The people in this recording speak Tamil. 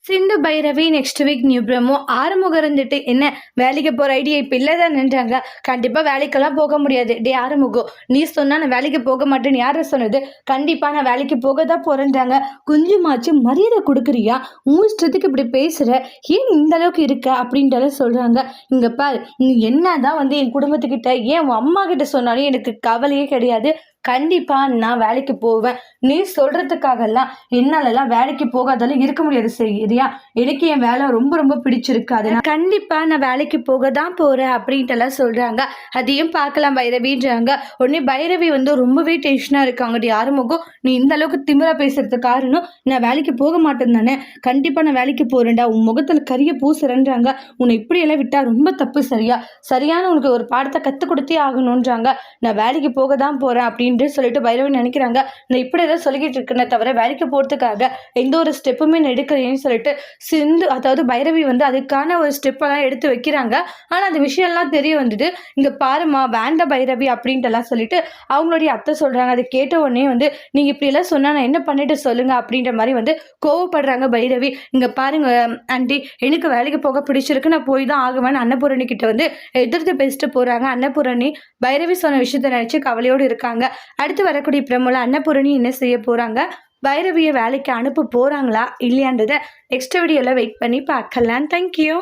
சிந்து Bhairavi next week new promo. Arumugam இருந்துட்டு என்ன வேலைக்கு போகிற ஐடியா இப்போ இல்லை தான்ன்றாங்க. கண்டிப்பாக வேலைக்கெல்லாம் போக முடியாது. டே ஆறுமுகம், நீ சொன்னால் நான் வேலைக்கு போக மாட்டேன்னு யாரை சொன்னது? கண்டிப்பாக நான் வேலைக்கு போக தான் போகிறேன்றாங்க. கொஞ்சமாச்சு மரியாதை கொடுக்குறியா? உன் இஷ்டத்துக்கு இப்படி பேசுகிற, ஏன் இந்த அளவுக்கு இருக்க அப்படின்றத சொல்கிறாங்க. இங்கே பார், நீ என்ன தான் என் குடும்பத்துக்கிட்ட ஏன் உன் அம்மா கிட்ட சொன்னாலும் எனக்கு கவலையே கிடையாது. கண்டிப்பாக நான் வேலைக்கு போவேன். நீ சொல்கிறதுக்காகலாம் என்னாலலாம் வேலைக்கு போகாதாலும் இருக்க முடியாது. சரியா? எனக்கு என் வேலை ரொம்ப ரொம்ப பிடிச்சிருக்கு. அதனால் கண்டிப்பாக நான் வேலைக்கு போக தான் போகிறேன் அப்படின்ட்டுலாம் சொல்கிறாங்க. அதையும் பார்க்கலாம் பைரவின்றாங்க. உடனே பைரவி ரொம்பவே டென்ஷனாக இருக்காங்க. ஆறுமுகம், நீ இந்த அளவுக்கு திமிரா பேசுறதுக்கு காரணம் நான் வேலைக்கு போக மாட்டேன் தானே? கண்டிப்பாக நான் வேலைக்கு போகிறேன்டா. உன் முகத்தில் கரிய பூசுறேன்றாங்க. உன்னை இப்படியெல்லாம் விட்டால் ரொம்ப தப்பு. சரியான உனக்கு ஒரு பாடத்தை கற்றுக் கொடுத்தே ஆகணுன்றாங்க. நான் வேலைக்கு போக தான் போகிறேன் அப்படின்னு சொல்லிட்டு பைரவி நினைக்கிறாங்க. நான் இப்படி ஏதாவது சொல்லிக்கிட்டு இருக்கேனே தவிர வேலைக்கு போறதுக்காக எந்த ஒரு ஸ்டெப்புமே எடுக்கிறேன்னு சொல்லிட்டு சிந்து, அதாவது பைரவி அதுக்கான ஒரு ஸ்டெப்பெல்லாம் எடுத்து வைக்கிறாங்க. ஆனா அந்த விஷயம்லாம் தெரிய வந்துட்டு, இங்க பாருமா வேண்ட பைரவி அப்படின்ட்டு எல்லாம் சொல்லிட்டு அவங்களுடைய அத்தை சொல்றாங்க. அதை கேட்ட உடனே நீங்க இப்படி எல்லாம் சொன்னா நான் என்ன பண்ணிட்டு சொல்லுங்க அப்படின்ற மாதிரி கோவப்படுறாங்க பைரவி. இங்க பாருங்க ஆண்டி, எனக்கு வேலைக்கு போக பிடிச்சிருக்கு, நான் போய் தான் ஆகுவேன். அன்னபூரணி கிட்ட எதிர்த்து பேசிட்டு போறாங்க. அன்னபூரணி பைரவி சொன்ன விஷயத்தை நினைச்சு கவலையோடு இருக்காங்க. அடுத்து வரக்கூடிய பிரமுல அன்னபூரணி என்ன செய்ய போறாங்க? பைரவியை வேலைக்கு அனுப்ப போறாங்களா இல்லையான்றதை நெக்ஸ்ட் வீடியோல வெயிட் பண்ணி பார்க்கலாம். தேங்க்யூ.